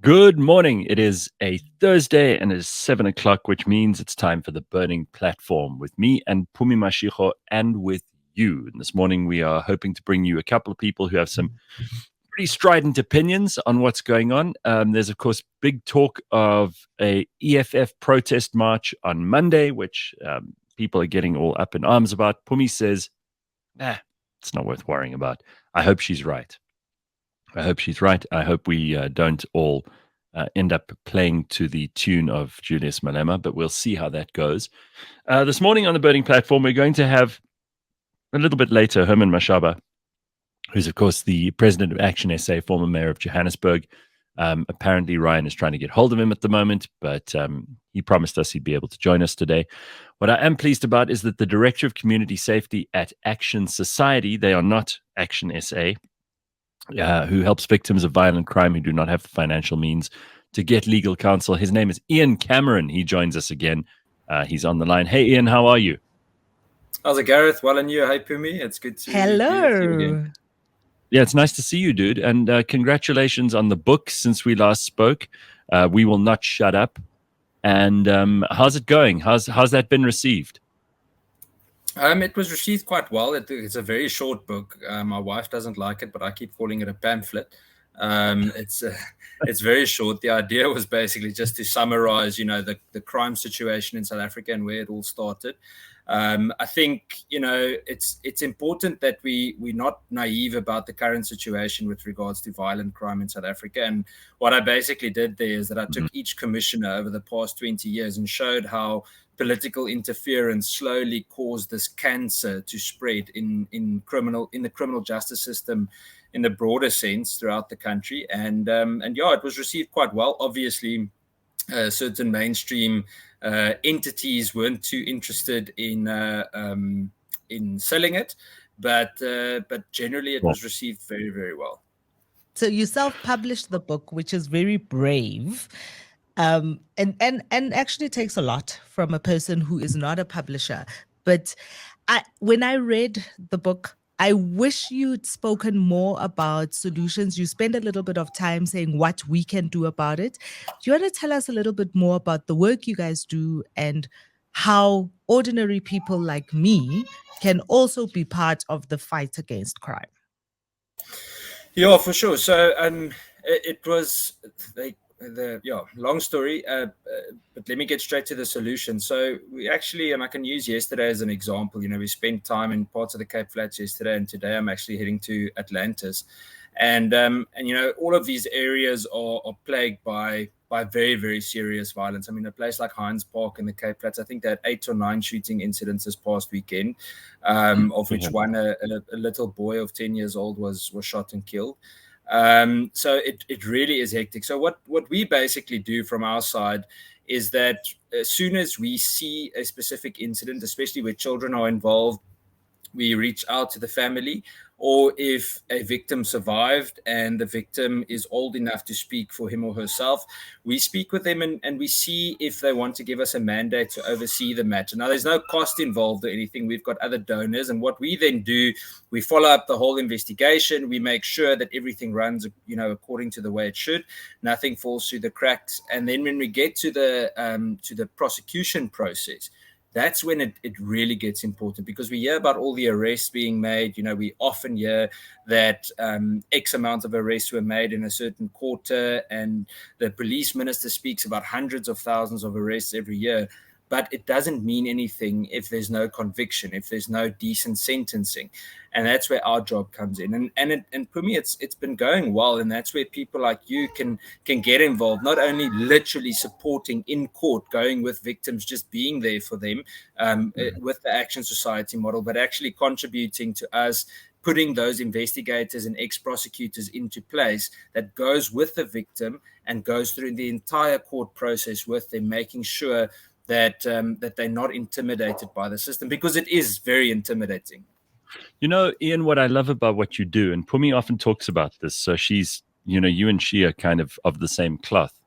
Good morning. It is a Thursday and it is 7 o'clock, which means it's time for the Burning Platform with me and Pumi Mashiko and with you. And this morning we are hoping to bring you a couple of people who have some pretty strident opinions on what's going on. There's, of course, big talk of a EFF protest march on Monday, which people are getting all up in arms about. Pumi says, it's not worth worrying about. I hope she's right. I hope we don't all end up playing to the tune of Julius Malema, but we'll see how that goes. This morning on the Burning Platform, we're going to have a little bit later Herman Mashaba, who's, of course, the president of Action SA, former mayor of Johannesburg. Apparently, Ryan is trying to get hold of him at the moment, but he promised us he'd be able to join us today. What I am pleased about is that the director of community safety at Action Society, they are not Action SA, who helps victims of violent crime who do not have the financial means to get legal counsel. His name is Ian Cameron. He joins us again. He's on the line. Hey, Ian, how are you? How's it, Gareth? Well, and you? Hi, Pumi. It's good to be with you again. Yeah, it's nice to see you, dude. And congratulations on the book since we last spoke. We Will Not Shut Up. And how's it going? How's that been received? It was received quite well. It's a very short book. My wife doesn't like it, but I keep calling it a pamphlet. It's very short. The idea was basically just to summarize, the crime situation in South Africa and where it all started. I think, it's important that we're not naive about the current situation with regards to violent crime in South Africa. And what I basically did there is that I took each commissioner over the past 20 years and showed how political interference slowly caused this cancer to spread in the criminal justice system in the broader sense throughout the country. And it was received quite well. Obviously, certain mainstream entities weren't too interested in selling it, but generally it was received very, very well. So you self-published the book, which is very brave. And actually takes a lot from a person who is not a publisher. But when I read the book, I wish you'd spoken more about solutions. You spend a little bit of time saying what we can do about it. Do you want to tell us a little bit more about the work you guys do and how ordinary people like me can also be part of the fight against crime? Yeah, for sure. So it was long story, but let me get straight to the solution. So we actually, and I can use yesterday as an example, we spent time in parts of the Cape Flats yesterday, and today I'm actually heading to Atlantis. And all of these areas are plagued by very, very serious violence. I mean, a place like Hines Park in the Cape Flats, I think they had 8 or 9 shooting incidents this past weekend, of which one, a little boy of 10 years old was shot and killed. So it really is hectic. So what we basically do from our side is that as soon as we see a specific incident, especially where children are involved, we reach out to the family, or if a victim survived and the victim is old enough to speak for him or herself, we speak with them and we see if they want to give us a mandate to oversee the matter. Now, there's no cost involved or anything. We've got other donors. And what we then do, we follow up the whole investigation. We make sure that everything runs, according to the way it should. Nothing falls through the cracks. And then when we get to the prosecution process, that's when it really gets important, because we hear about all the arrests being made. We often hear that X amount of arrests were made in a certain quarter, and the police minister speaks about hundreds of thousands of arrests every year. But it doesn't mean anything if there's no conviction, if there's no decent sentencing. And that's where our job comes in. And for me, it's been going well. And that's where people like you can get involved, not only literally supporting in court, going with victims, just being there for them with the Action Society model, but actually contributing to us putting those investigators and ex-prosecutors into place that goes with the victim and goes through the entire court process with them, making sure that they're not intimidated by the system, because it is very intimidating. Ian, what I love about what you do, and Pumi often talks about this, so she's, you and she are kind of the same cloth,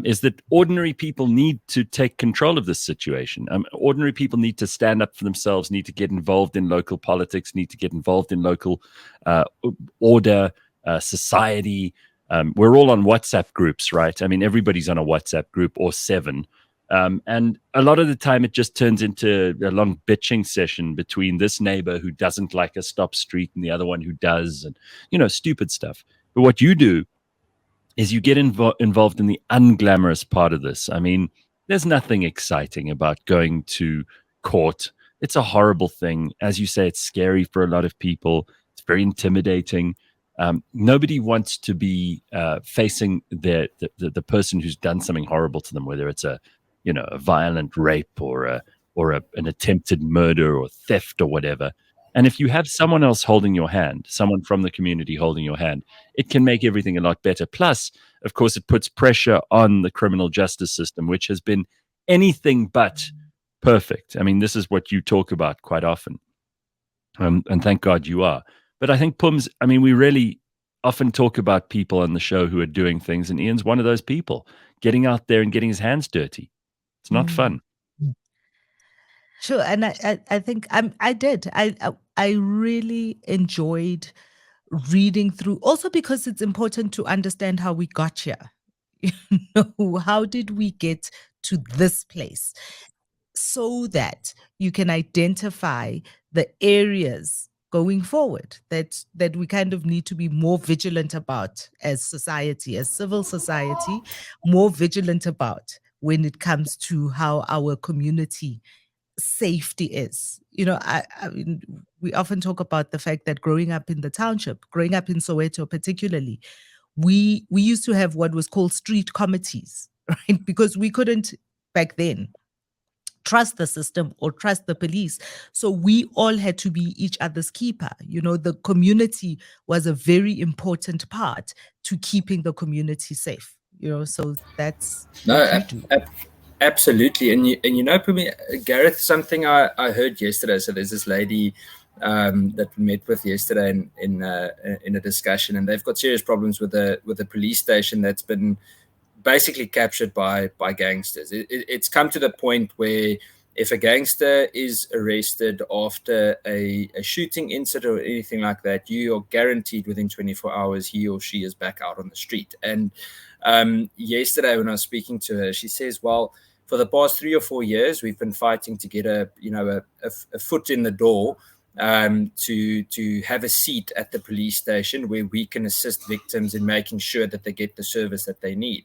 is that ordinary people need to take control of this situation. Ordinary people need to stand up for themselves, need to get involved in local politics, need to get involved in local order, society, We're all on WhatsApp groups, right? I mean, everybody's on a WhatsApp group or 7. And a lot of the time it just turns into a long bitching session between this neighbor who doesn't like a stop street and the other one who does, and, stupid stuff. But what you do is you get involved in the unglamorous part of this. I mean, there's nothing exciting about going to court. It's a horrible thing. As you say, it's scary for a lot of people. It's very intimidating. Nobody wants to be facing the person who's done something horrible to them, whether it's a violent rape or an attempted murder or theft or whatever. And if you have someone else holding your hand, someone from the community holding your hand, it can make everything a lot better. Plus, of course, it puts pressure on the criminal justice system, which has been anything but perfect. I mean, this is what you talk about quite often. And thank God you are. But I think, Pums, I mean, we really often talk about people on the show who are doing things, and Ian's one of those people, getting out there and getting his hands dirty. It's not fun. Sure, and I think I did. I really enjoyed reading through, also because it's important to understand how we got here. How did we get to this place, so that you can identify the areas going forward that we kind of need to be more vigilant about as society, as civil society, more vigilant about when it comes to how our community safety is. I mean, we often talk about the fact that growing up in the township, growing up in Soweto particularly, we used to have what was called street committees, right? Because we couldn't back then trust the system or trust the police. So we all had to be each other's keeper. The community was a very important part to keeping the community safe. So that's what you do. Absolutely. And for me, Gareth, something I heard yesterday. So there's this lady that we met with yesterday in a discussion, and they've got serious problems with the police station that's been basically captured by gangsters. It's come to the point where if a gangster is arrested after a shooting incident or anything like that, you are guaranteed within 24 hours he or she is back out on the street. And yesterday when I was speaking to her, she says, well, for the past 3 or 4 years, we've been fighting to get a foot in the door, to have a seat at the police station where we can assist victims in making sure that they get the service that they need.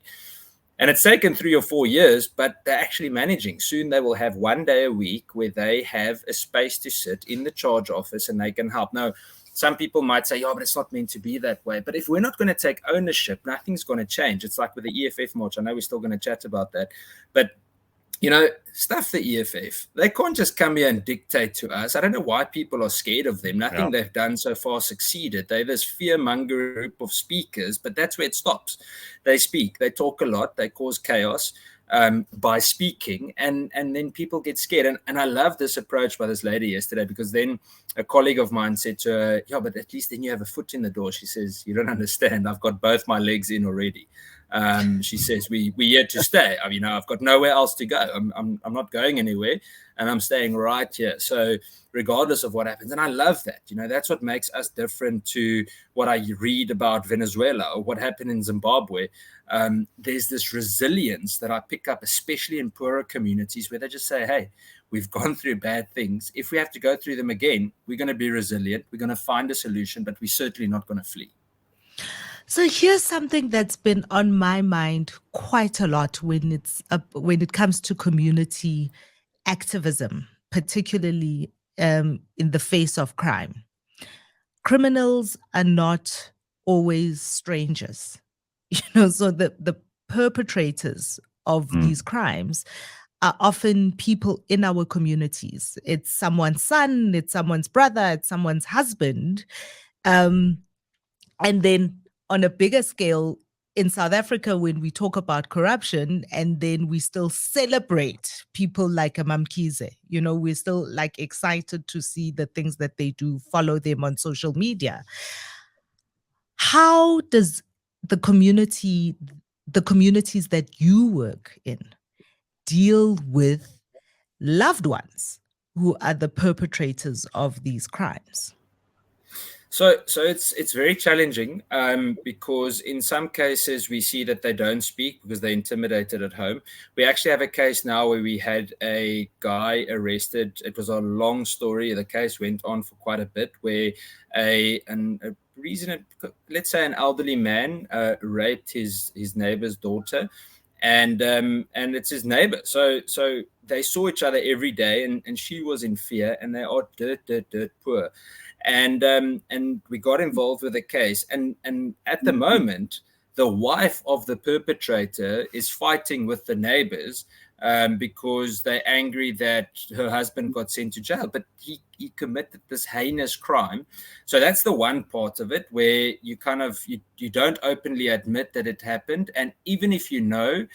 And it's taken 3 or 4 years, but they're actually managing. Soon they will have 1 day a week where they have a space to sit in the charge office and they can help. Now, some people might say, but it's not meant to be that way. But if we're not going to take ownership, nothing's going to change. It's like with the EFF march. I know we're still going to chat about that. But stuff the EFF. They can't just come here and dictate to us. I don't know why people are scared of them. Nothing they've done so far succeeded. They're this fear-monger group of speakers, but that's where it stops. They speak. They talk a lot. They cause chaos by speaking, and then people get scared. And I love this approach by this lady yesterday, because then a colleague of mine said to her, but at least then you have a foot in the door. She says, you don't understand. I've got both my legs in already. She says, we're here to stay. I've got nowhere else to go. I'm not going anywhere, and I'm staying right here. So regardless of what happens, and I love that, that's what makes us different to what I read about Venezuela or what happened in Zimbabwe. There's this resilience that I pick up, especially in poorer communities, where they just say, hey, we've gone through bad things. If we have to go through them again, we're going to be resilient. We're going to find a solution, but we're certainly not going to flee. So here's something that's been on my mind quite a lot when it comes to community activism, particularly in the face of crime. Criminals are not always strangers, so the perpetrators of these crimes are often people in our communities. It's someone's son, it's someone's brother, it's someone's husband. And then on a bigger scale, in South Africa, when we talk about corruption, and then we still celebrate people like Mamkize, we're still excited to see the things that they do, follow them on social media. How does the communities that you work in deal with loved ones who are the perpetrators of these crimes? So it's very challenging because in some cases we see that they don't speak because they're intimidated at home. We actually have a case now where we had a guy arrested. It was a long story. The case went on for quite a bit, where a reason, let's say, an elderly man raped his neighbor's daughter, and it's his neighbor. So they saw each other every day, and she was in fear, and they are dirt poor. And we got involved with the case, and at the moment the wife of the perpetrator is fighting with the neighbors because they're angry that her husband got sent to jail, but he committed this heinous crime. So that's the one part of it where you kind of you don't openly admit that it happened, and even if you know,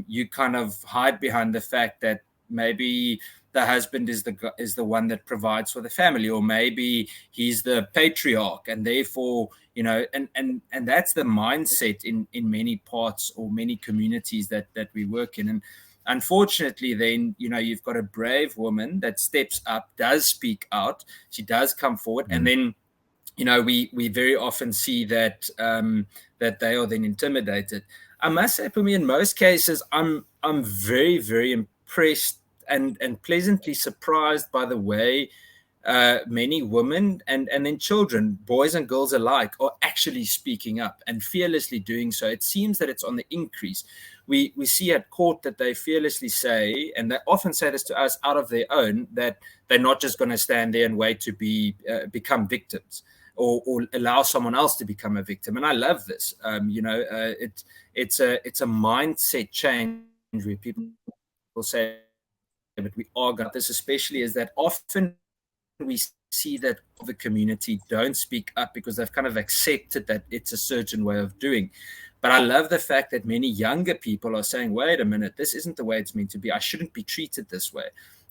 you kind of hide behind the fact that maybe the husband is the one that provides for the family, or maybe he's the patriarch, and therefore, you know, and that's the mindset in many parts or many communities that we work in. And unfortunately, then, you know, you've got a brave woman that steps up, does speak out, she does come forward, and then, you know, we very often see that that they are then intimidated. I must say, for me, in most cases, I'm very, very impressed and pleasantly surprised by the way many women and then children, boys and girls alike, are actually speaking up and fearlessly doing so. It seems that it's on the increase. We see at court that they fearlessly say, and they often say this to us out of their own, that they're not just going to stand there and wait to become victims, or allow someone else to become a victim. And I love this. You know, it's a mindset change where people will say, but we are got this, especially is that often we see that the community don't speak up because they've kind of accepted that it's a certain way of doing. But I love the fact that many younger people are saying, wait a minute, this isn't the way it's meant to be. I shouldn't be treated this way.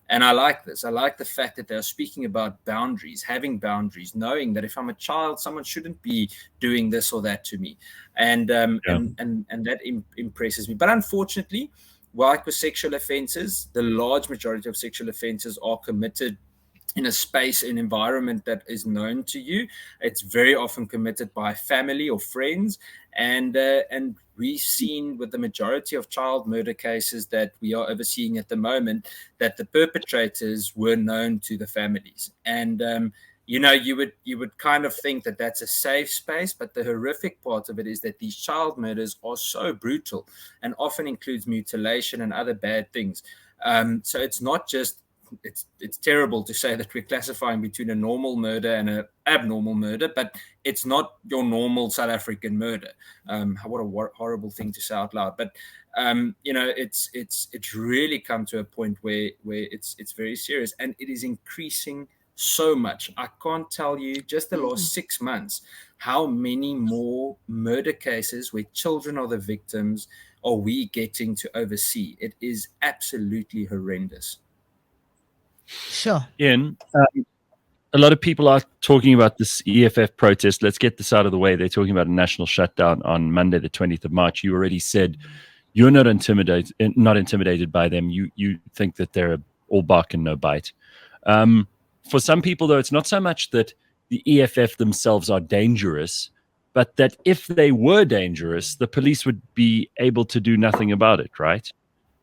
And I like this. I like the fact that they're speaking about boundaries, having boundaries, knowing that if I'm a child, someone shouldn't be doing this or that to me. And that impresses me. But unfortunately, like with sexual offences, the large majority of sexual offences are committed in a space, an environment that is known to you. It's very often committed by family or friends. And we've seen with the majority of child murder cases that we are overseeing at the moment that the perpetrators were known to the families. And you know, you would kind of think that that's a safe space, but the horrific part of it is that these child murders are so brutal and often includes mutilation and other bad things. So it's not just, it's terrible to say that we're classifying between a normal murder and an abnormal murder, but it's not your normal South African murder. What a horrible thing to say out loud. But you know, it's really come to a point where it's very serious, and it is increasing so much. I can't tell you just the last 6 months how many more murder cases where children are the victims are we getting to oversee. It is absolutely horrendous. Sure. Ian, a lot of people are talking about this EFF protest. Let's get this out of the way. They're talking about a national shutdown on Monday, the 20th of March. You already said you're not intimidated by them. You think that they're all bark and no bite. For some people, though, it's not so much that the EFF themselves are dangerous, but that if they were dangerous, the police would be able to do nothing about it, right?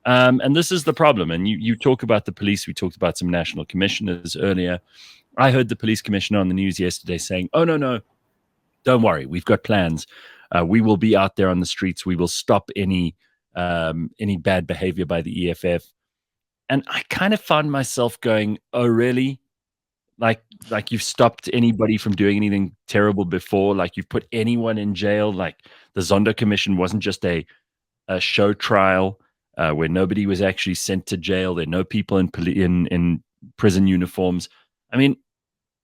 And this is the problem. And you talk about the police. We talked about some national commissioners earlier. I heard the police commissioner on the news yesterday saying, oh, no, don't worry. We've got plans. We will be out there on the streets. We will stop any bad behavior by the EFF. And I kind of found myself going, oh, really? Like you've stopped anybody from doing anything terrible before? Like you've put anyone in jail? Like the Zondo Commission wasn't just a show trial where nobody was actually sent to jail. There are no people in prison uniforms. I mean,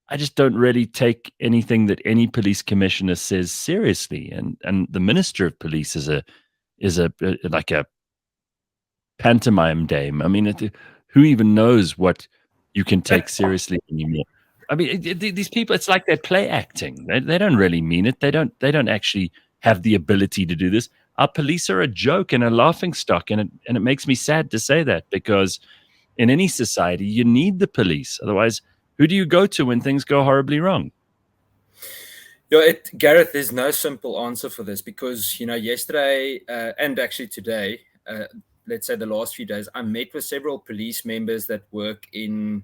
I just don't really take anything that any police commissioner says seriously. And the minister of police is like a pantomime dame. I mean, who even knows what you can take seriously anymore? I mean, these people, it's like they're play acting. They don't really mean it. They don't actually have the ability to do this. Our police are a joke and a laughing stock, and it makes me sad to say that, because in any society you need the police. Otherwise, who do you go to when things go horribly wrong? Gareth, there's no simple answer for this because, yesterday and actually today, let's say the last few days, I met with several police members that work in,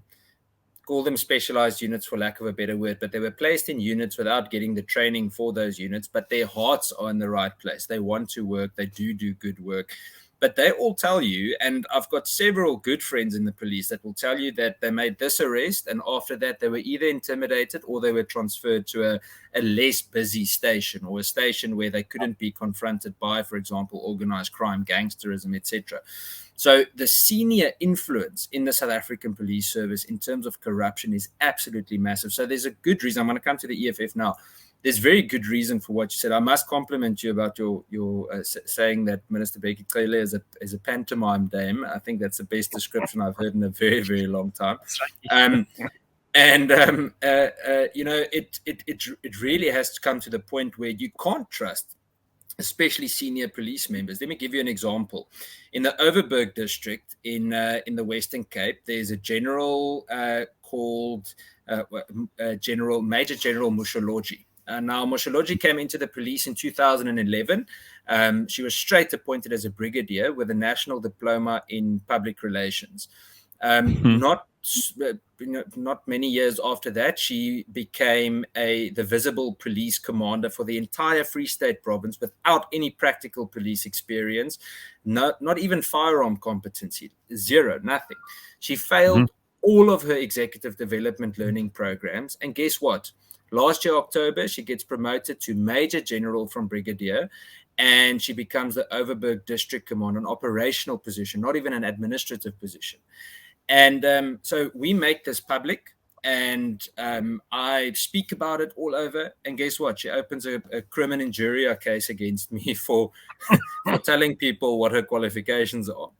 call them specialized units for lack of a better word, but they were placed in units without getting the training for those units, but their hearts are in the right place. They want to work. They do good work. But they all tell you, and I've got several good friends in the police that will tell you that they made this arrest, and after that they were either intimidated or they were transferred to a less busy station, or a station where they couldn't be confronted by, for example, organized crime, gangsterism, etc. So the senior influence in the South African police service in terms of corruption is absolutely massive. So there's a good reason. I'm going to come to the EFF now. There's very good reason for what you said. I must compliment you about your saying that Minister Becky Cele is a pantomime dame. I think that's the best description I've heard in a very, very long time. It really has to come to the point where you can't trust, especially senior police members. Let me give you an example. In the Overberg district in the Western Cape, there's a general called Major General Musholoji. Now, Musholoji came into the police in 2011. She was straight appointed as a brigadier with a national diploma in public relations. Not many years after that, she became the visible police commander for the entire Free State province without any practical police experience, not even firearm competency, zero, nothing. She failed all of her executive development learning programs. And guess what? Last year, October, she gets promoted to Major General from Brigadier, and she becomes the Overberg District Commander, an operational position, not even an administrative position. And so we make this public, and I speak about it all over. And guess what? She opens a criminal injuria case against me for telling people what her qualifications are.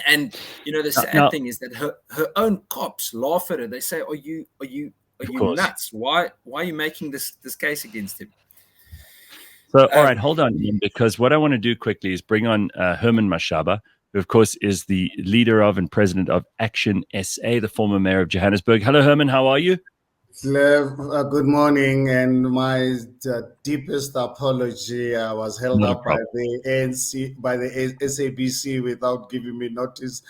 And the sad thing is that her own cops laugh at her. They say, "Are you nuts? Why are you making this case against him?" So, all right, hold on, Ian, because what I want to do quickly is bring on Herman Mashaba, who, of course, is the leader of and president of Action SA, the former mayor of Johannesburg. Hello, Herman. How are you? Good morning, and my deepest apology. I was held up by the ANC, by the SABC without giving me notice.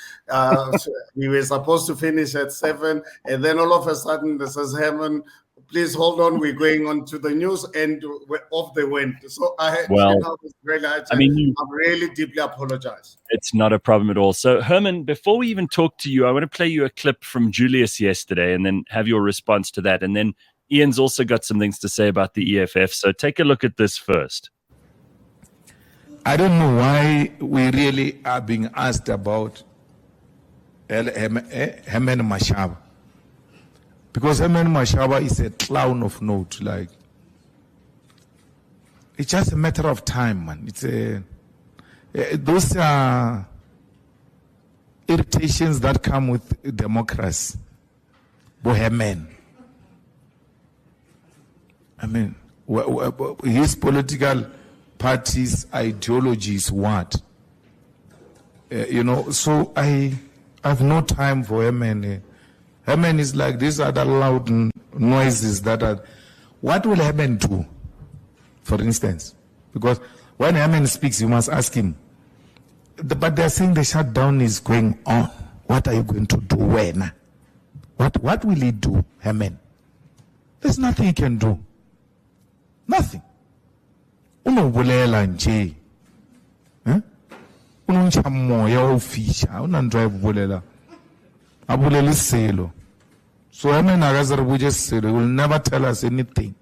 We were supposed to finish at 7, and then all of a sudden, this says, Herman, please hold on. We're going on to the news, and we're off they went. So I really deeply apologize. It's not a problem at all. So, Herman, before we even talk to you, I want to play you a clip from Julius yesterday and then have your response to that. And then Ian's also got some things to say about the EFF. So take a look at this first. I don't know why we really are being asked about Herman Mashaba. Because Herman Mashaba is a clown of note. Like, it's just a matter of time, man. Those are irritations that come with democracy. Herman. I mean, his political party's ideology is what? So I have no time for Herman. Herman is like these other loud noises that are. What will Herman do, for instance? Because when Herman speaks, you must ask him. But they're saying the shutdown is going on. What are you going to do when? What will he do, Herman? There's nothing he can do. Nothing. Unobulela nje. Unonchamoya ofisha. Unandrive bulela. Abuleli selo. So Herman Agazar just said he will never tell us anything.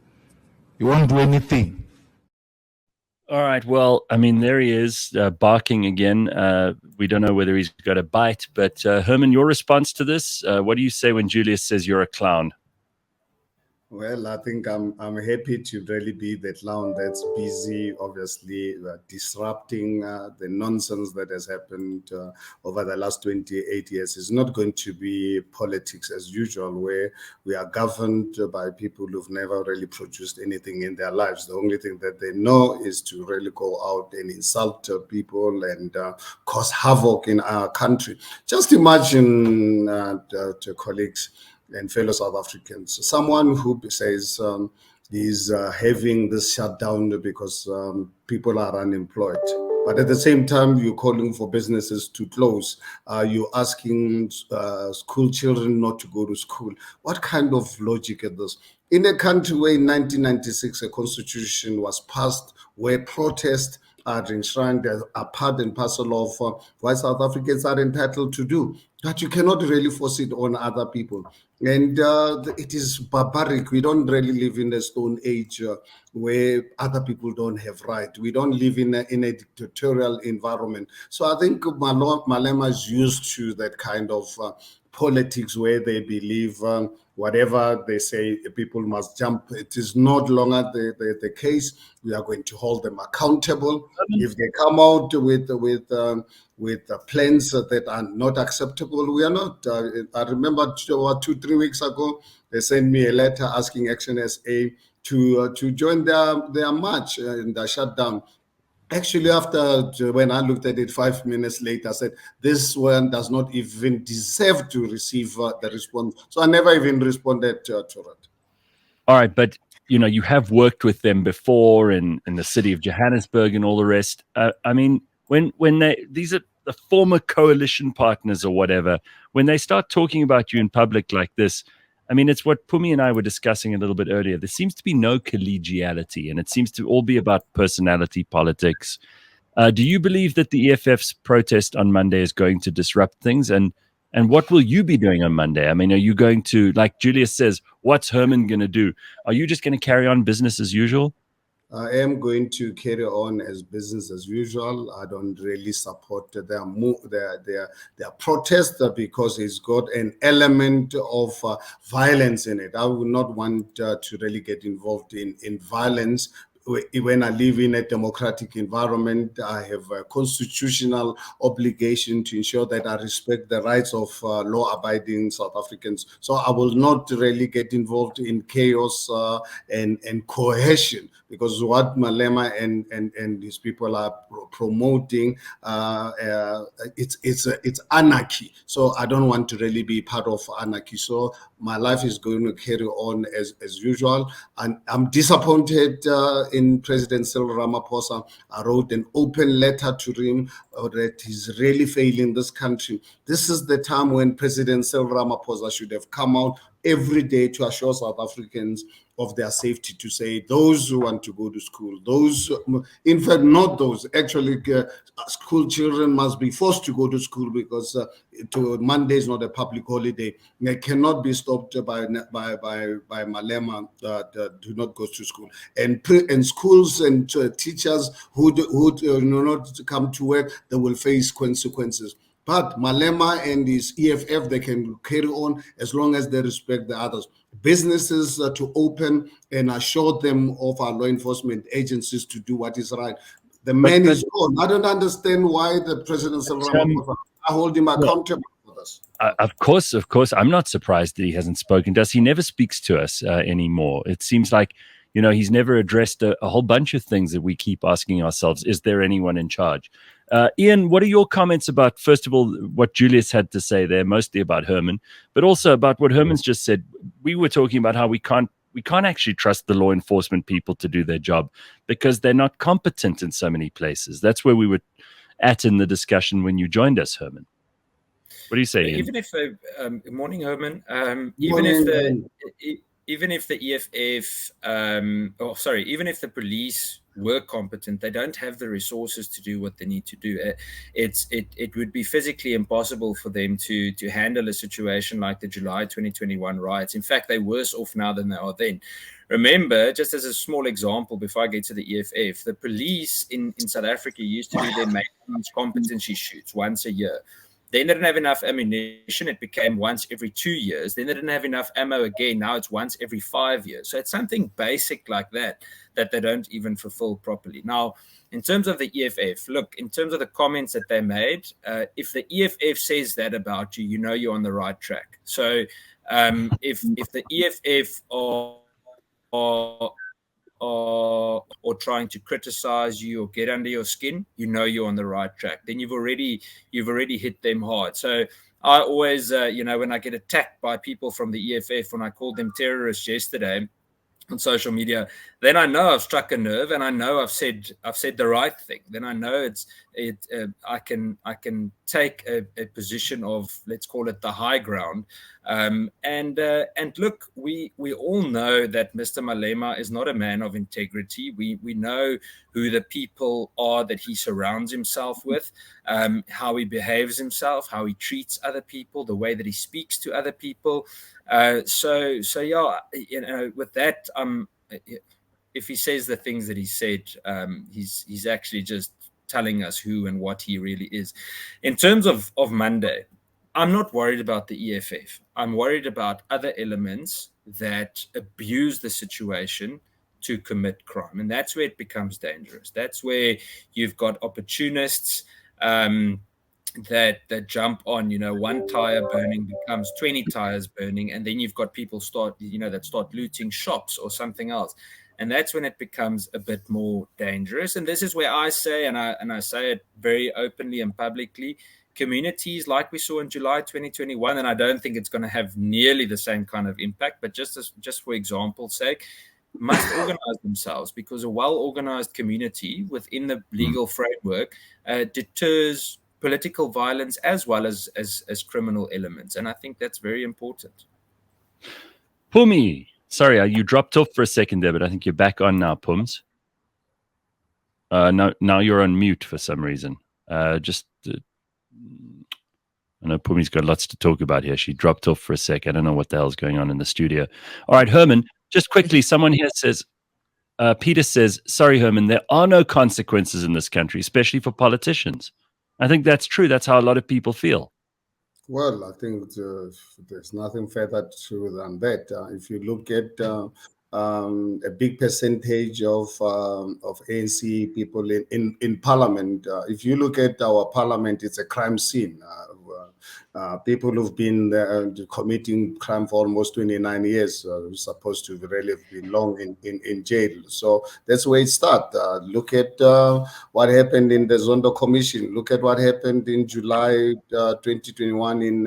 He won't do anything. All right. Well, I mean, there he is barking again. We don't know whether he's got a bite, but Herman, your response to this? What do you say when Julius says you're a clown? Well, I think I'm happy to really be the clown that's busy, obviously, disrupting the nonsense that has happened over the last 28 years. It's not going to be politics as usual, where we are governed by people who've never really produced anything in their lives. The only thing that they know is to really go out and insult people and cause havoc in our country. Just imagine, to colleagues and fellow South Africans, someone who says is having this shutdown because people are unemployed. But at the same time, you're calling for businesses to close. You're asking school children not to go to school. What kind of logic is this? In a country where in 1996 a constitution was passed where protests are enshrined as a part and parcel of what South Africans are entitled to do, but you cannot really force it on other people. And it is barbaric. We don't really live in a stone age where other people don't have right. We don't live in a dictatorial environment. So I think Malema is used to that kind of politics where they believe whatever they say, people must jump. It is not longer the case. We are going to hold them accountable. If they come out with plans that are not acceptable, we are not. I remember 2-3 weeks ago, they sent me a letter asking Action SA to join their march in the shutdown. Actually, after when I looked at it 5 minutes later, I said, this one does not even deserve to receive the response. So I never even responded to it. All right, but you have worked with them before in the city of Johannesburg and all the rest. I mean, when these are the former coalition partners or whatever, when they start talking about you in public like this, I mean, it's what Pumi and I were discussing a little bit earlier. There seems to be no collegiality, and it seems to all be about personality politics. Do you believe that the EFF's protest on Monday is going to disrupt things? And what will you be doing on Monday? I mean, are you going to, like Julius says, what's Herman going to do? Are you just going to carry on business as usual? I am going to carry on as business as usual. I don't really support their protest because it's got an element of violence in it. I would not want to really get involved in violence. When I live in a democratic environment, I have a constitutional obligation to ensure that I respect the rights of law-abiding South Africans. So I will not really get involved in chaos and coercion, because what Malema and his people are promoting, it's anarchy. So I don't want to really be part of anarchy. So my life is going to carry on as usual. And I'm disappointed in President Cyril Ramaphosa. I wrote an open letter to him that he's really failing this country. This is the time when President Cyril Ramaphosa should have come out every day to assure South Africans of their safety, to say those who want to go to school, those, in fact, not those, actually school children must be forced to go to school because Monday is not a public holiday. They cannot be stopped by Malema do not go to school. And schools and teachers who do not come to work, they will face consequences. But Malema and his EFF, they can carry on as long as they respect the others. Businesses to open and assure them of our law enforcement agencies to do what is right. The man is gone. I don't understand why the President I hold him accountable for this. Of course. I'm not surprised that he hasn't spoken to us. He never speaks to us anymore. It seems like, he's never addressed a whole bunch of things that we keep asking ourselves. Is there anyone in charge? Ian, what are your comments about, first of all, what Julius had to say there, mostly about Herman, but also about what Herman's just said? We were talking about how we can't actually trust the law enforcement people to do their job because they're not competent in so many places. That's where we were at in the discussion when you joined us, Herman. What do you say, Ian? Even if good morning, Herman. Even if the EFF, even if the police were competent, they don't have the resources to do what they need to do. It would be physically impossible for them to handle a situation like the July 2021 riots. In fact, they're worse off now than they are then. Remember, just as a small example, before I get to the EFF, the police in South Africa used to do their maintenance competency shoots once a year. Then they didn't have enough ammunition. It became once every 2 years. Then they didn't have enough ammo again. Now it's once every 5 years. So it's something basic like that they don't even fulfill properly. Now, in terms of the EFF, look, in terms of the comments that they made, if the EFF says that about you, you're on the right track. So if the EFF or trying to criticize you or get under your skin, you're on the right track. Then you've already hit them hard. So I always, when I get attacked by people from the EFF, when I called them terrorists yesterday, on social media, then I know I've struck a nerve, and I know I've said the right thing. Then I know I can take a position of, let's call it, the high ground. And look, we all know that Mr. Malema is not a man of integrity. We know who the people are that he surrounds himself with, how he behaves himself, how he treats other people, the way that he speaks to other people. So yeah, with that, if he says the things that he said, he's actually just telling us who and what he really is. In terms of Monday, I'm not worried about the EFF. I'm worried about other elements that abuse the situation to commit crime, and that's where it becomes dangerous. That's where you've got opportunists that jump on, one tire burning becomes 20 tires burning, and then you've got people that start looting shops or something else, and that's when it becomes a bit more dangerous. And this is where I say, and I say it very openly and publicly, communities like we saw in July 2021, and I don't think it's going to have nearly the same kind of impact, but just for example's sake, must organize themselves, because a well-organized community within the legal framework deters political violence as well as criminal elements. And I think that's very important. Pumi, sorry, you dropped off for a second there, but I think you're back on now, Pums. Now you're on mute for some reason. I know Pumi's got lots to talk about here. She dropped off for a sec. I don't know what the hell's going on in the studio. All right, Herman, just quickly, someone here says, Peter says, sorry, Herman, there are no consequences in this country, especially for politicians. I think that's true. That's how a lot of people feel. Well, I think there's nothing further true than that. If you look at a big percentage of ANC people in parliament, if you look at our parliament, it's a crime scene. People who've been committing crime for almost 29 years, supposed to really be long in jail. So that's where it starts. Look at what happened in the Zondo Commission. Look at what happened in July 2021 in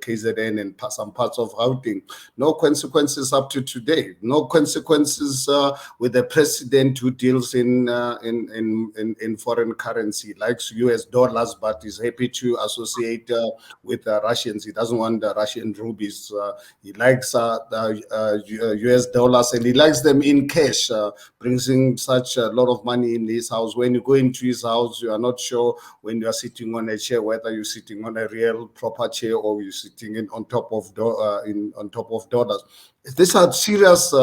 KZN and some parts of Gauteng. No consequences up to today. No consequences with the president who deals in foreign currency, likes US dollars, but is happy to associate with Russians. He doesn't want the Russian rubies. He likes US dollars, and he likes them in cash, brings in such a lot of money in his house. When you go into his house, you are not sure when you are sitting on a chair, whether you're sitting on a real proper chair or you're sitting on top of dollars. These are serious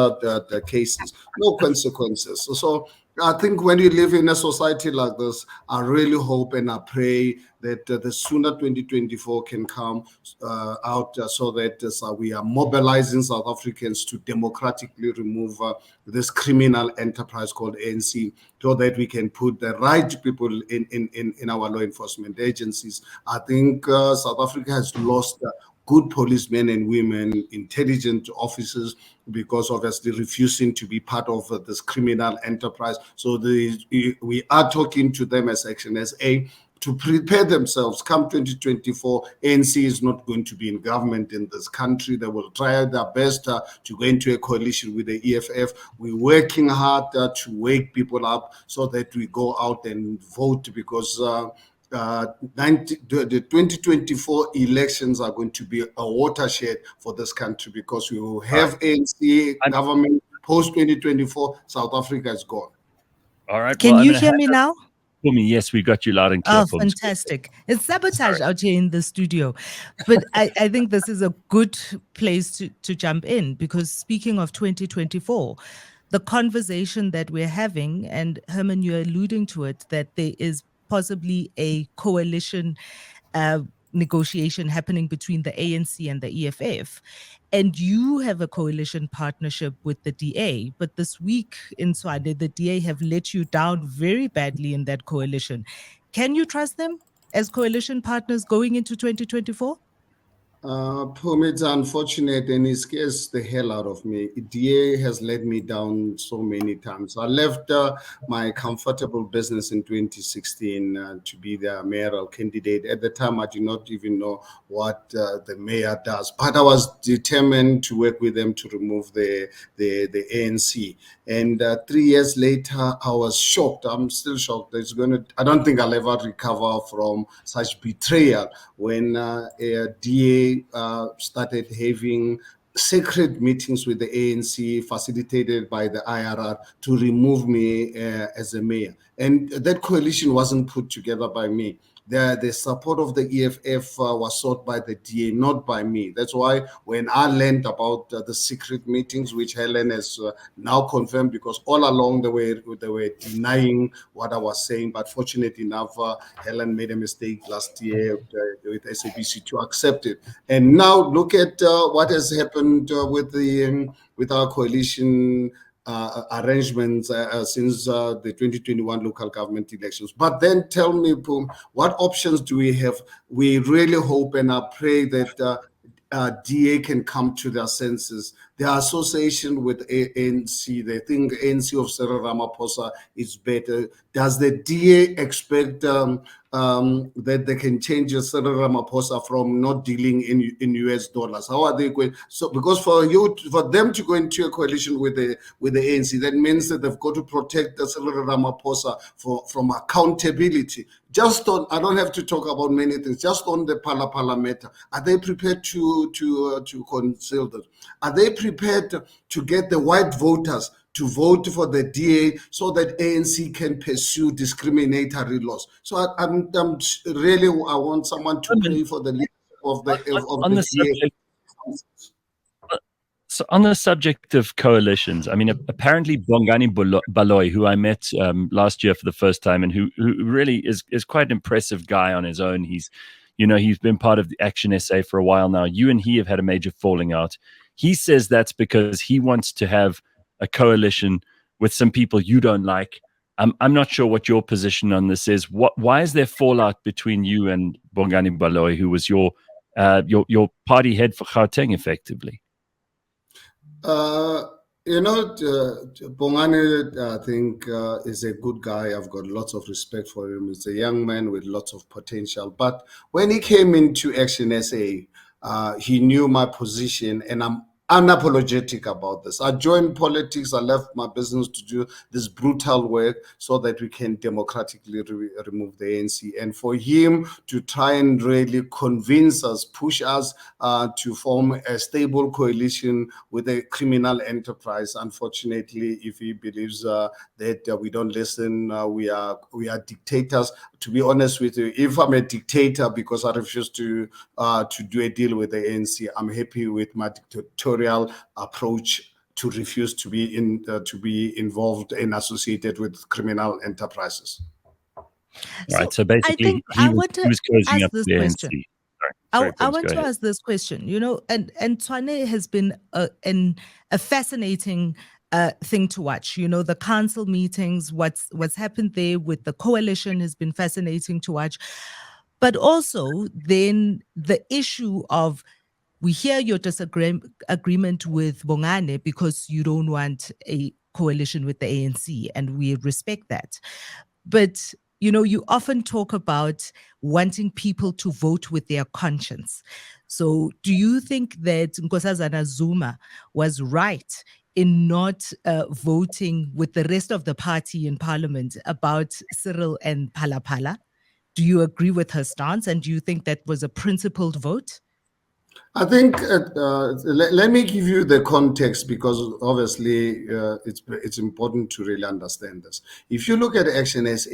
cases, no consequences. So I think when you live in a society like this, I really hope and I pray that the sooner 2024 can come out so that we are mobilizing South Africans to democratically remove this criminal enterprise called ANC, so that we can put the right people in our law enforcement agencies. I think South Africa has lost good policemen and women, intelligent officers, because obviously refusing to be part of this criminal enterprise. So we are talking to them as Action SA to prepare themselves. Come 2024, ANC is not going to be in government in this country. They will try their best to go into a coalition with the EFF. We're working hard to wake people up so that we go out and vote, because the 2024 elections are going to be a watershed for this country, because we will have ANC government post 2024. South Africa is gone. All right. Can you hear me now? Pumi, yes, we got you loud and clear. Oh, fantastic. It's sabotage out here in the studio. But I think this is a good place to jump in, because speaking of 2024, the conversation that we're having, and Herman, you're alluding to it, that there is possibly a coalition negotiation happening between the ANC and the EFF. And you have a coalition partnership with the DA. But this week in Swade, the DA have let you down very badly in that coalition. Can you trust them as coalition partners going into 2024? It's unfortunate and it scares the hell out of me. DA has let me down so many times. I left my comfortable business in 2016 to be the mayoral candidate. At the time, I did not even know what the mayor does, but I was determined to work with them to remove the ANC. And 3 years later, I was shocked. I'm still shocked. I don't think I'll ever recover from such betrayal when a DA started having secret meetings with the ANC facilitated by the IRR to remove me as a mayor. And that coalition wasn't put together by me. The support of the EFF was sought by the DA, not by me. That's why when I learned about the secret meetings, which Helen has now confirmed, because all along they were denying what I was saying. But fortunately enough, Helen made a mistake last year with SAPS to accept it. And now look at what has happened with our coalition arrangements since the 2021 local government elections. But then tell me, Pum, what options do we have? We really hope and I pray that DA can come to their senses. Their association with ANC, they think ANC of Cyril Ramaphosa is better. Does the DA expect that they can change Cyril Ramaphosa from not dealing in US dollars? How are they going? So, because for them to go into a coalition with the ANC, that means that they've got to protect Cyril Ramaphosa from accountability. Just on, I don't have to talk about many things. Just on the Phala matter, are they prepared to conceal that? Are they prepared to get the white voters to vote for the DA so that ANC can pursue discriminatory laws? So I'm really, I want someone to pray for the leadership of the DA. So on the subject of coalitions, I mean, apparently Bongani Baloyi, who I met last year for the first time, and who really is quite an impressive guy on his own. He's been part of the Action SA for a while now. You and he have had a major falling out. He says that's because he wants to have a coalition with some people you don't like. I'm not sure what your position on this is. Why is there fallout between you and Bongani Baloyi, who was your party head for Gauteng, effectively? Bongani, I think, is a good guy. I've got lots of respect for him. He's a young man with lots of potential. But when he came into Action SA, he knew my position, and I'm unapologetic about this. I joined politics. I left my business to do this brutal work so that we can democratically remove the ANC. And for him to try and really convince us, push us to form a stable coalition with a criminal enterprise, unfortunately, if he believes that we don't listen, we are dictators. To be honest with you, if I'm a dictator because I refuse to do a deal with the ANC, I'm happy with my dictatorial approach to refuse to be involved and associated with criminal enterprises. Right. So basically, he was closing up the ANC. I want to ask this question. And Tshwane has been a fascinating thing to watch. The council meetings, what's happened there with the coalition has been fascinating to watch. But also then the issue of, we hear your disagreement with Bongani because you don't want a coalition with the ANC, and we respect that. But you often talk about wanting people to vote with their conscience. So do you think that Nkosazana Zuma was right in not voting with the rest of the party in parliament about Cyril and Phala? Do you agree with her stance? And do you think that was a principled vote? I think let me give you the context, because obviously it's important to really understand this. If you look at Action SA,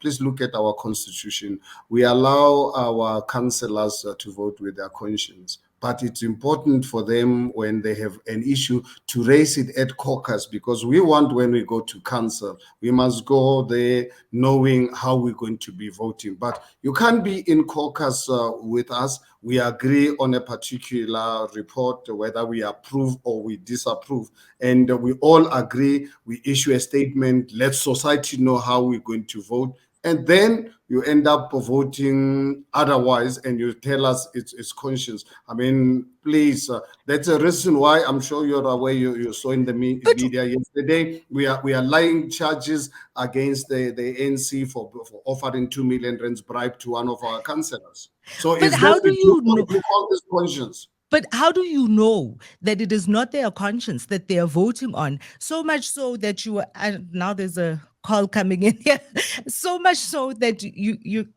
please look at our constitution. We allow our councillors to vote with their conscience. But it's important for them, when they have an issue, to raise it at caucus, because we want, when we go to council, we must go there knowing how we're going to be voting. But you can't be in caucus with us. We agree on a particular report, whether we approve or we disapprove. And we all agree, we issue a statement, let society know how we're going to vote. and then you end up voting otherwise, and you tell us it's conscience. I mean, please, that's a reason why I'm sure you're aware. You saw in the media yesterday. We are lying charges against the ANC for offering 2 million rands bribe to one of our councillors. So But how do you know? You call this conscience? But how do you know that it is not their conscience that they are voting on? So much so that you and now there's a call coming in here. So much so that you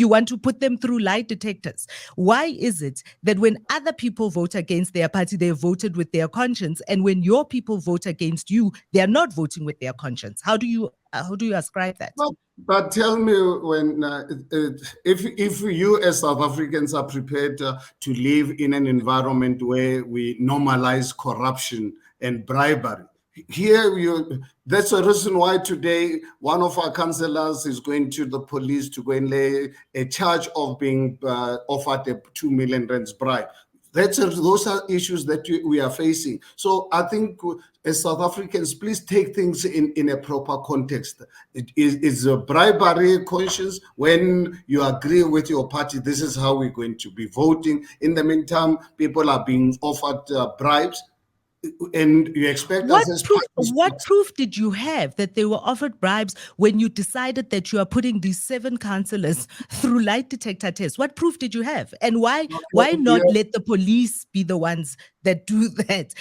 want to put them through lie detectors. Why is it that when other people vote against their party, they voted with their conscience, and when your people vote against you, they are not voting with their conscience? How do you ascribe that? But tell me, when if you as South Africans are prepared to live in an environment where we normalize corruption and bribery, that's a reason why today one of our councillors is going to the police to go and lay a charge of being offered a 2 million rands bribe. Those are issues that we are facing. So I think as South Africans, please take things in a proper context. It is a bribery conscience. When you agree with your party, this is how we're going to be voting. In the meantime, people are being offered bribes. And you expect what us as proof, parties. what proof did you have that they were offered bribes when you decided that you are putting these 7 councillors through lie detector tests? What proof did you have? And why not let the police be the ones that do that?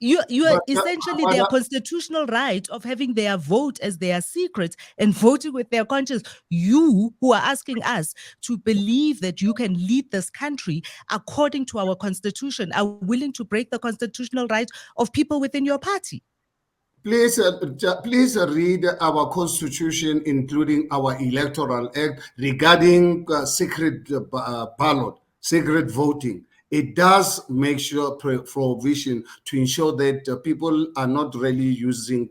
You are essentially their constitutional right of having their vote as their secret and voting with their conscience. You who are asking us to believe that you can lead this country according to our constitution are willing to break the constitutional right of people within your party. Please read our constitution, including our electoral act regarding secret ballot, secret voting. It does make sure provision to ensure that people are not really using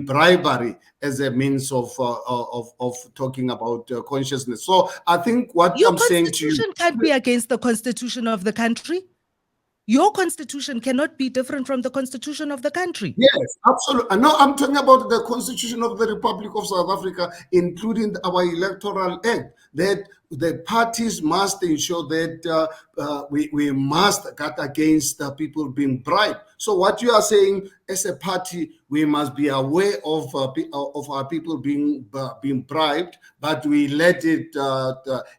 bribery as a means of talking about consciousness. So I think what your I'm saying to you, constitution can't be against the constitution of the country. Your constitution cannot be different from the constitution of the country. Yes, absolutely. No, I'm talking about the Constitution of the Republic of South Africa, including our electoral act, that the parties must ensure that we must guard against people being bribed. So what you are saying, as a party, we must be aware of our people being bribed, but we let it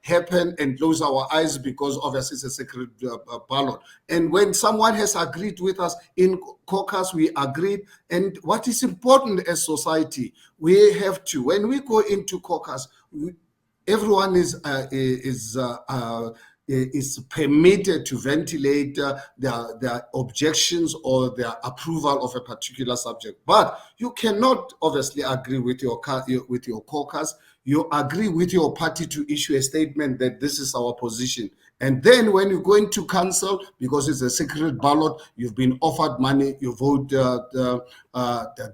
happen and close our eyes because obviously it's a secret ballot. And when someone has agreed with us in caucus, we agreed. And what is important as society, we have to, when we go into caucus, everyone is permitted to ventilate their objections or their approval of a particular subject. But you cannot obviously agree with your caucus. You agree with your party to issue a statement that this is our position. And then when you go into council, because it's a secret ballot, you've been offered money, you vote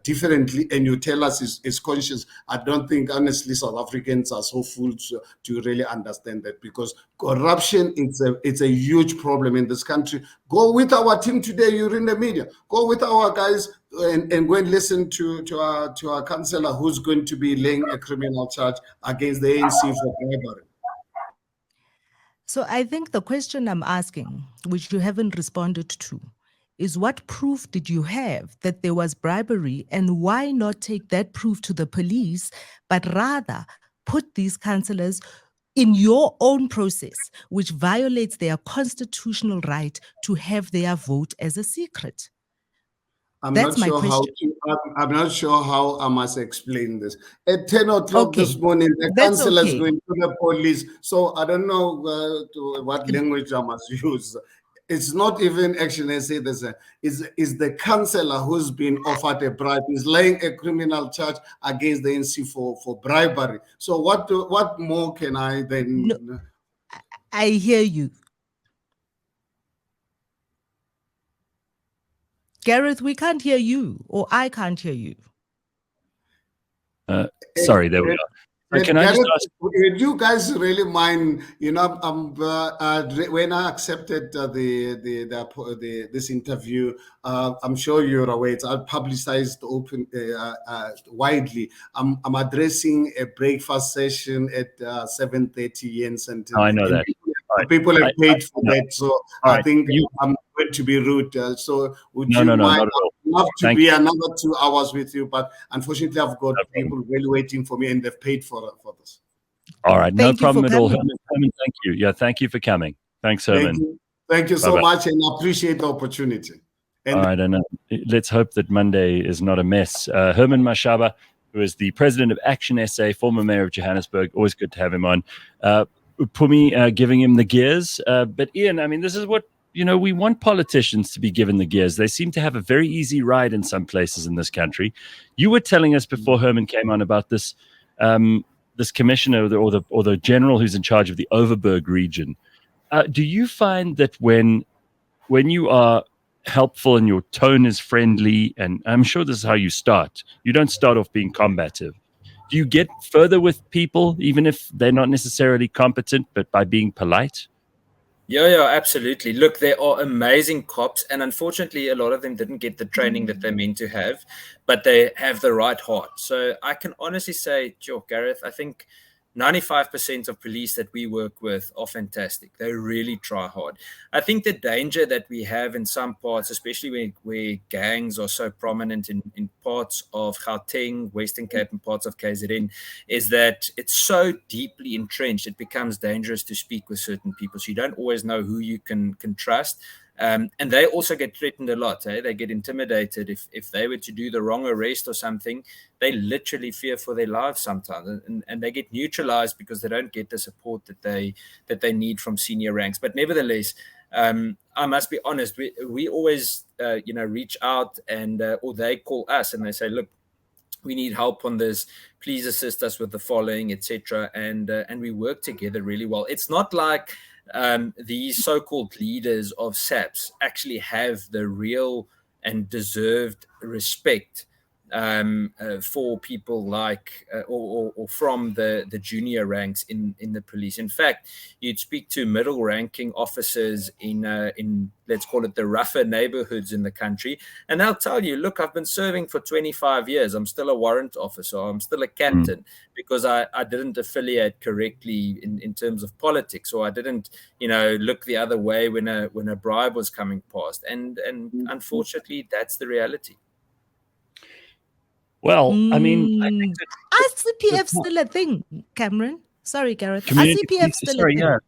differently, and you tell us it's conscious. I don't think, honestly, South Africans are so fools to really understand that, because corruption, it's a huge problem in this country. Go with our team today, you're in the media. Go with our guys and go and listen to our councillor who's going to be laying a criminal charge against the ANC for bribery. So I think the question I'm asking, which you haven't responded to, is what proof did you have that there was bribery, and why not take that proof to the police, but rather put these councillors in your own process, which violates their constitutional right to have their vote as a secret? I'm not sure how I must explain this. At 10 o'clock this morning, the councillor is going to the police. So I don't know what language I must use. It's not even actually, I say this, is the councillor who's been offered a bribe, is laying a criminal charge against the NC for bribery. So what more can I then? No, I hear you. Gareth, we can't hear you, or I can't hear you. Sorry, there we are. can I just Gareth, ask? would you guys really mind? When I accepted this interview, I'm sure you're aware it's publicized widely. I'm addressing a breakfast session at 7:30 and I know that. People have paid for that, so I think you, I'm going to be rude. So would no, you no, mind? not at all. I'd love to Thank be you. another 2 hours with you, but unfortunately, I've got No people really waiting for me, and they've paid for this. All right, no Thank you for problem at all. coming. Herman, thank you. Yeah, thank you for coming. Thanks, Herman. Thank you so Bye-bye. much, and I appreciate the opportunity. All right, and let's hope that Monday is not a mess. Herman Mashaba, who is the president of Action SA, former mayor of Johannesburg, always good to have him on. Pumi giving him the gears. But Ian, I mean, this is what, we want politicians to be given the gears. They seem to have a very easy ride in some places in this country. You were telling us before Herman came on about this this commissioner or the general who's in charge of the Overberg region. Do you find that when you are helpful and your tone is friendly, and I'm sure this is how you start, you don't start off being combative, do you get further with people even if they're not necessarily competent, but by being polite? Yeah, absolutely. Look, there are amazing cops, and unfortunately, a lot of them didn't get the training that they're meant to have, but they have the right heart. So I can honestly say, Gareth, I think 95% of police that we work with are fantastic. They really try hard. I think the danger that we have in some parts, especially where gangs are so prominent in parts of Gauteng, Western Cape, and parts of KZN, is that it's so deeply entrenched, it becomes dangerous to speak with certain people. So you don't always know who you can trust. And they also get threatened a lot. They get intimidated. If they were to do the wrong arrest or something, they literally fear for their lives sometimes, and they get neutralized because they don't get the support that they need from senior ranks. But nevertheless, I must be honest, we always reach out, and or they call us and they say, look, we need help on this, please assist us with the following, etc. And we work together really well. It's not like these so-called leaders of SAPS actually have the real and deserved respect for people like or from the junior ranks in the police. In fact, you'd speak to middle ranking officers in let's call it the rougher neighborhoods in the country, and they'll tell you, look, I've been serving for 25 years. I'm still a warrant officer. I'm still a captain because I didn't affiliate correctly in terms of politics, or I didn't look the other way when a bribe was coming past. And unfortunately, that's the reality. Well, I mean, I think are CPF still a thing, Cameron? Sorry, Gareth. Are CPF still a thing? Yeah.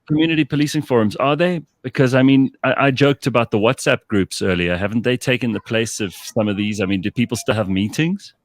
Community policing forums, are they? Because I mean, I joked about the WhatsApp groups earlier. Haven't they taken the place of some of these? I mean, do people still have meetings?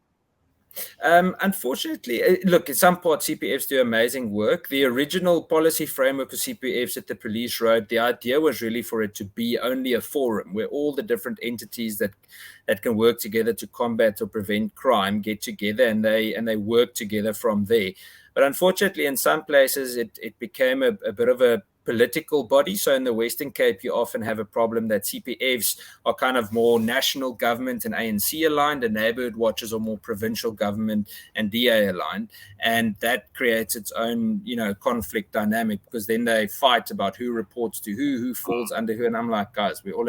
Unfortunately, look, in some parts, CPFs do amazing work. The original policy framework of CPFs that the police wrote, the idea was really for it to be only a forum where all the different entities that can work together to combat or prevent crime get together, and they work together from there. But unfortunately, in some places, it became a bit of a political body. So in the Western Cape, you often have a problem that CPFs are kind of more national government and ANC aligned, and neighborhood watches are more provincial government and DA aligned. And that creates its own, conflict dynamic, because then they fight about who reports to who falls under who. And I'm like, guys, we all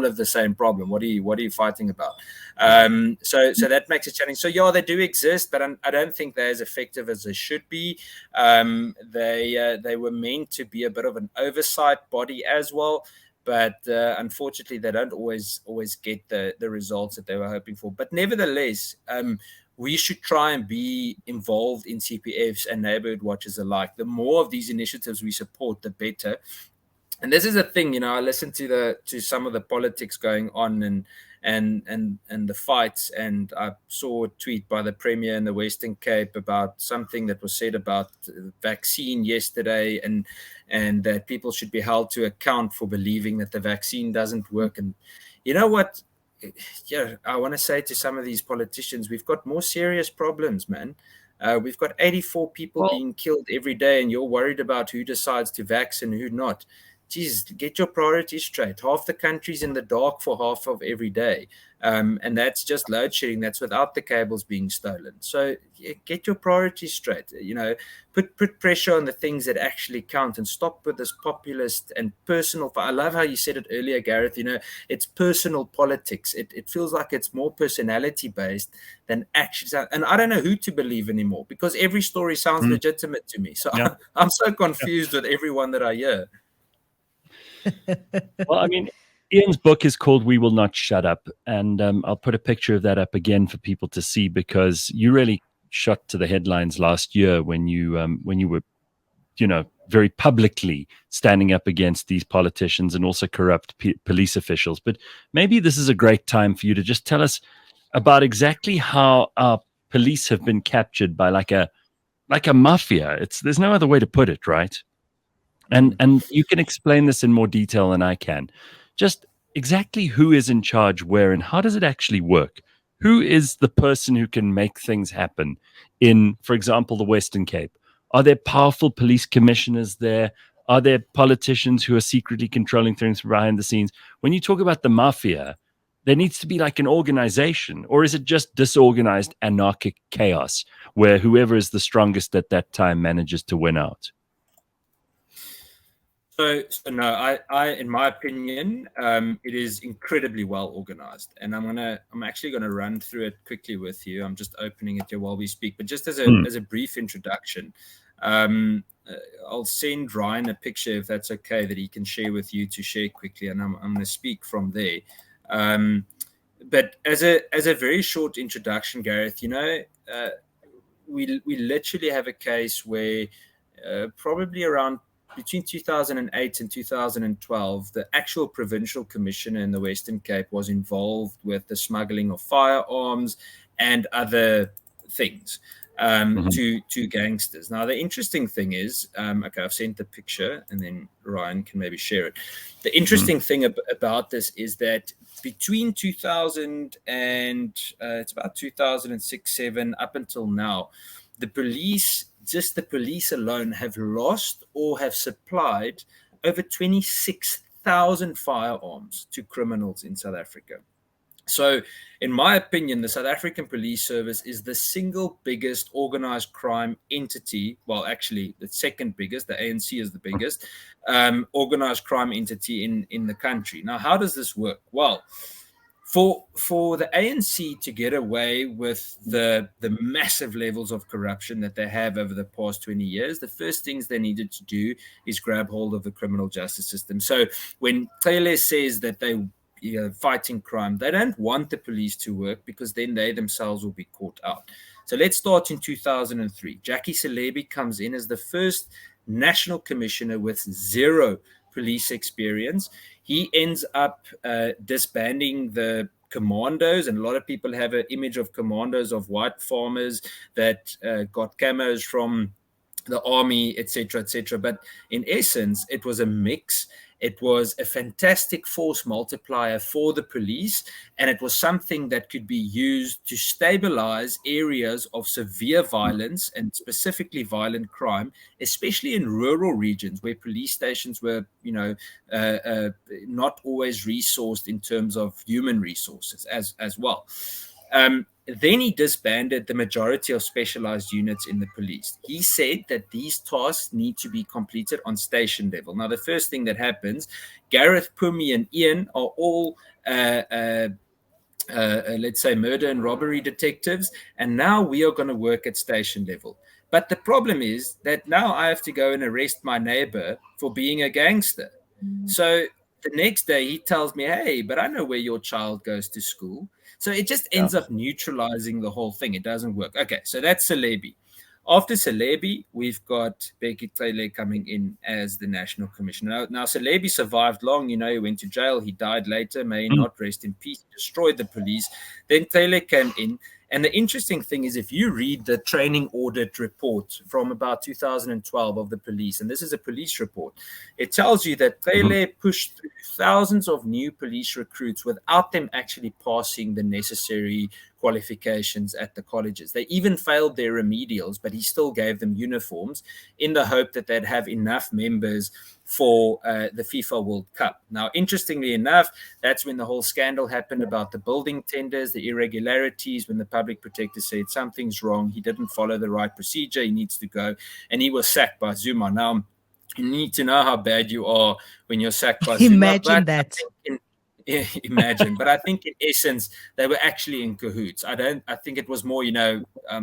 have the same problem. What are you fighting about? So that makes it challenging. So yeah, they do exist, but I don't think they're as effective as they should be. They were meant to be a bit of an oversight body as well, but unfortunately they don't always get the results that they were hoping for. But nevertheless, we should try and be involved in CPFs and neighborhood watches alike. The more of these initiatives we support, the better. And this is a thing, I listen to some of the politics going on and the fights, and I saw a tweet by the Premier in the Western Cape about something that was said about the vaccine yesterday, and that people should be held to account for believing that the vaccine doesn't work. And you know what? Yeah, I want to say to some of these politicians, we've got more serious problems, man. We've got 84 people being killed every day, and you're worried about who decides to vaccine and who not. geez, get your priorities straight. Half the country's in the dark for half of every day. And that's just load shedding. That's without the cables being stolen. So get your priorities straight. Put pressure on the things that actually count, and stop with this populist and personal. I love how you said it earlier, Gareth. It's personal politics. It feels like it's more personality based than actually. And I don't know who to believe anymore, because every story sounds legitimate to me. So Yeah. I'm so confused with everyone that I hear. Well, I mean, Ian's book is called "We Will Not Shut Up," and I'll put a picture of that up again for people to see, because you really shot to the headlines last year when you were, very publicly standing up against these politicians and also corrupt police officials. But maybe this is a great time for you to just tell us about exactly how our police have been captured by like a mafia. There's no other way to put it, right? And you can explain this in more detail than I can. Just exactly who is in charge where, and how does it actually work? Who is the person who can make things happen in, for example, the Western Cape? Are there powerful police commissioners there? Are there politicians who are secretly controlling things behind the scenes? When you talk about the mafia, there needs to be like an organization, or is it just disorganized anarchic chaos where whoever is the strongest at that time manages to win out? So no, I in my opinion, it is incredibly well organized, and I'm actually gonna run through it quickly with you. I'm just opening it here while we speak, but just as a brief introduction, I'll send Ryan a picture, if that's okay, that he can share with you to share quickly, and I'm gonna speak from there. But as a very short introduction, Gareth, we literally have a case where probably around between 2008 and 2012, the actual provincial commissioner in the Western Cape was involved with the smuggling of firearms and other things to gangsters. Now, the interesting thing is, okay, I've sent the picture, and then Ryan can maybe share it. The interesting thing about this is that between 2000 and it's about 2006-07 up until now, the police alone have lost or have supplied over 26,000 firearms to criminals in South Africa. So, in my opinion, the South African Police Service is the single biggest organized crime entity. Well, actually, the second biggest. The ANC is the biggest organized crime entity in the country. Now, how does this work? Well, for the ANC to get away with the massive levels of corruption that they have over the past 20 years, the first things they needed to do is grab hold of the criminal justice system. So when Taylor says that they fighting crime, they don't want the police to work, because then they themselves will be caught out. So let's start in 2003. Jackie Celebi comes in as the first national commissioner with zero police experience. He ends up disbanding the commandos, and a lot of people have an image of commandos of white farmers that got camos from the army, etc., etc. But in essence, it was a mix. It was a fantastic force multiplier for the police, and it was something that could be used to stabilize areas of severe violence and specifically violent crime, especially in rural regions where police stations were, not always resourced in terms of human resources as well. Then he disbanded the majority of specialized units in the police. He said that these tasks need to be completed on station level. Now, the first thing that happens, Gareth, Pumi, and Ian are all, let's say, murder and robbery detectives, and now we are going to work at station level. But the problem is that now I have to go and arrest my neighbor for being a gangster. So the next day he tells me, hey, but I know where your child goes to school. So it just ends up neutralizing the whole thing. It doesn't work. Okay, so that's Celebi. After Celebi, we've got Bheki Cele coming in as the national commissioner. Now Celebi survived long. He went to jail. He died later. May he not rest in peace. Destroyed the police. Then Cele came in. And the interesting thing is, if you read the training audit report from about 2012 of the police, and this is a police report, it tells you that Cele pushed through thousands of new police recruits without them actually passing the necessary qualifications at the colleges. They even failed their remedials, but he still gave them uniforms in the hope that they'd have enough members for the FIFA World Cup. Now, interestingly enough, that's when the whole scandal happened about the building tenders, the irregularities, when the public protector said something's wrong, he didn't follow the right procedure, he needs to go, and he was sacked by Zuma. Now, you need to know how bad you are when you're sacked by Zuma. Imagine that. Imagine, but I think in essence they were actually in cahoots. I think it was more,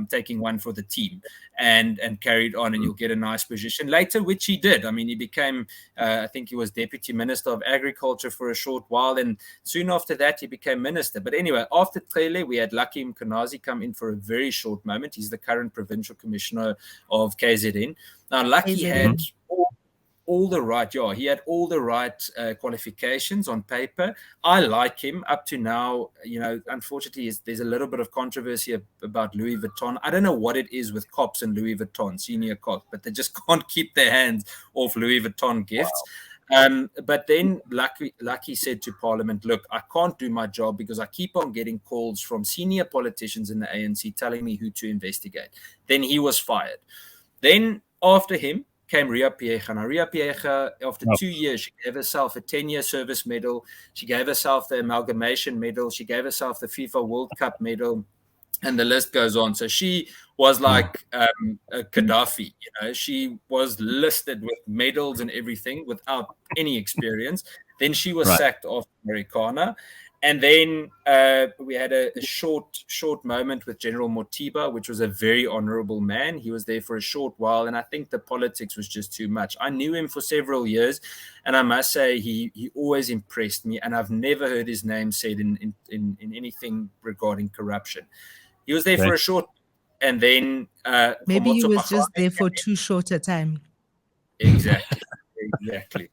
taking one for the team and carried on, and you'll get a nice position later, which he did. I mean, he became, I think he was Deputy Minister of Agriculture for a short while, and soon after that he became Minister. But anyway, after Trele, we had Lucky Mkonazi come in for a very short moment. He's the current Provincial Commissioner of KZN. Now, Lucky had all the right, he had all the right qualifications on paper. I like him up to now. Unfortunately, there's a little bit of controversy about Louis Vuitton. I don't know what it is with cops and Louis Vuitton, senior cops, but they just can't keep their hands off Louis Vuitton gifts. Wow. But then Lucky said to Parliament, look, I can't do my job because I keep on getting calls from senior politicians in the ANC telling me who to investigate. Then he was fired. Then after him came Ria Piecha. Now, Ria Piecha, after 2 years, she gave herself a 10-year service medal. She gave herself the amalgamation medal. She gave herself the FIFA World Cup medal. And the list goes on. So she was like a Gaddafi. She was listed with medals and everything without any experience. Then she was sacked off Americana. And then we had a short moment with General Motiba, which was a very honorable man. He was there for a short while, and I think the politics was just too much. I knew him for several years, and I must say he always impressed me, and I've never heard his name said in anything regarding corruption. He was there for a short, and then maybe he was just there for too short a time. Exactly.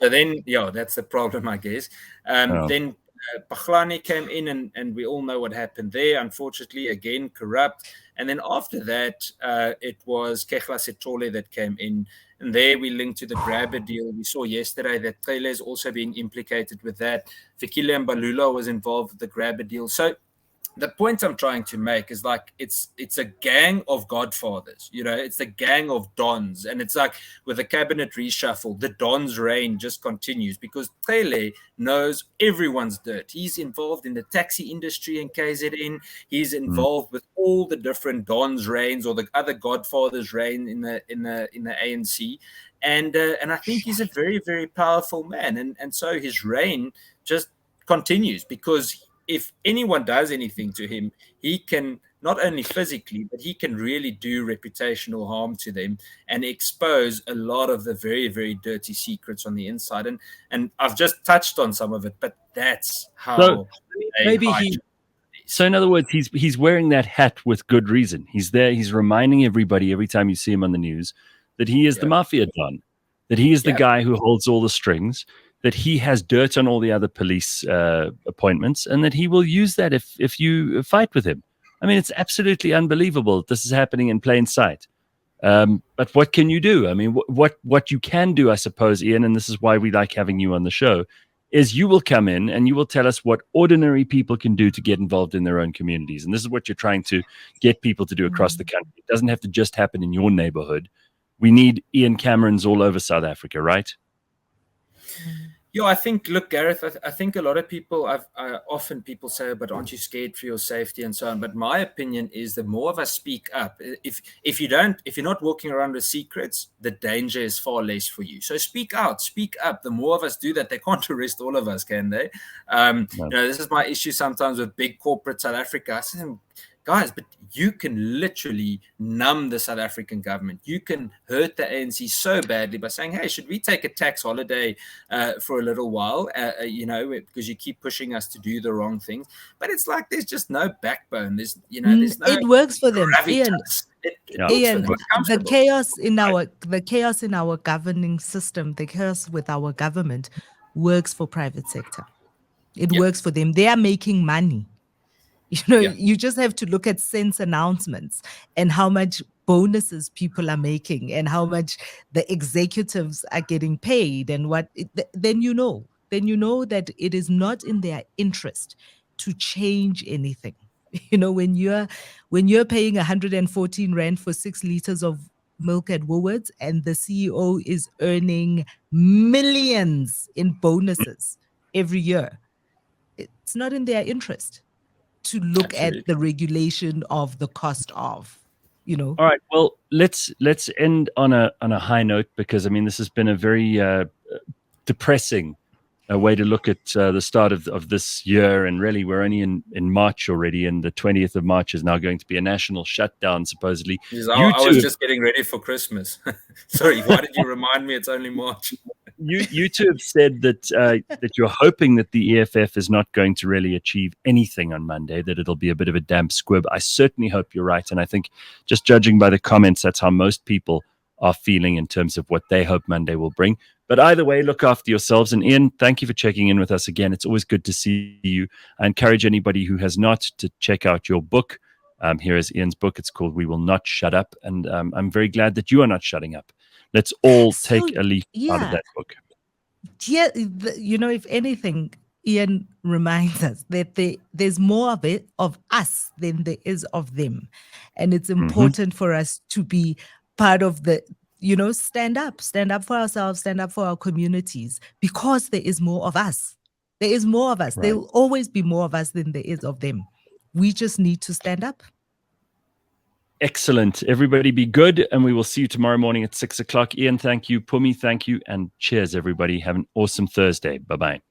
So then, that's the problem, I guess. Then Pakhlani came in, and we all know what happened there. Unfortunately, again, corrupt. And then after that, it was Kehla Setole that came in. And there we linked to the grabber deal. We saw yesterday that Trele is also being implicated with that. Fikile Mbalula was involved with the grabber deal. So the point I'm trying to make is like it's a gang of godfathers, it's a gang of dons, and it's like with the cabinet reshuffle, the dons' reign just continues because Trele knows everyone's dirt. He's involved in the taxi industry in KZN. He's involved with all the different dons' reigns or the other godfathers' reign in the ANC, and I think he's a very, very powerful man, and so his reign just continues because if anyone does anything to him, he can not only physically, but he can really do reputational harm to them and expose a lot of the very, very dirty secrets on the inside. And I've just touched on some of it, but that's how So in other words, he's wearing that hat with good reason. He's there. He's reminding everybody every time you see him on the news that he is the mafia don, that he is the guy who holds all the strings, that he has dirt on all the other police appointments, and that he will use that if you fight with him. I mean, it's absolutely unbelievable. This is happening in plain sight. But what can you do? I mean, what you can do, I suppose, Ian, and this is why we like having you on the show, is you will come in and you will tell us what ordinary people can do to get involved in their own communities. And this is what you're trying to get people to do across the country. It doesn't have to just happen in your neighborhood. We need Ian Camerons all over South Africa, right? Yeah, I think, look, Gareth, I think a lot of people, often people say, but aren't you scared for your safety and so on? But my opinion is the more of us speak up, if you're not walking around with secrets, the danger is far less for you. So speak out, speak up. The more of us do that, they can't arrest all of us, can they? No. This is my issue sometimes with big corporate South Africa. I say, guys, but you can literally numb the South African government. You can hurt the ANC so badly by saying, hey, should we take a tax holiday for a little while, because you keep pushing us to do the wrong things. But it's like there's just no backbone. There's no. It works for them. Ian, Ian, the chaos in our governing system, the chaos with our government works for private sector. It works for them. They are making money. You just have to look at Sense announcements and how much bonuses people are making and how much the executives are getting paid and then you know that it is not in their interest to change anything. You know, when you're paying 114 rand for 6 liters of milk at Woolworths, and the CEO is earning millions in bonuses every year, it's not in their interest to look Absolutely. at the regulation of the cost of, you know. All right. Well, let's end on a high note, because I mean this has been a very depressing way to look at the start of this year, and really we're only in March already, and the 20th of March is now going to be a national shutdown supposedly. Yes, I was just getting ready for Christmas. Sorry, why did you remind me it's only March? You two have said that that you're hoping that the EFF is not going to really achieve anything on Monday, that it'll be a bit of a damp squib. I certainly hope you're right, and I think just judging by the comments, that's how most people are feeling in terms of what they hope Monday will bring. But either way, look after yourselves. And Ian, thank you for checking in with us again. It's always good to see you. I encourage anybody who has not to check out your book. Here is Ian's book. It's called We Will Not Shut Up. And I'm very glad that you are not shutting up. Let's all take a leaf out of that book. Yeah, you know, if anything, Ian reminds us that there's more of us than there is of them. And it's important for us to be part of the, you know, stand up for ourselves, stand up for our communities, because there is more of us. There is more of us. Right. There will always be more of us than there is of them. We just need to stand up. Excellent. Everybody be good, and we will see you tomorrow morning at 6 o'clock. Ian, thank you. Pumi, thank you. And cheers, everybody. Have an awesome Thursday. Bye-bye.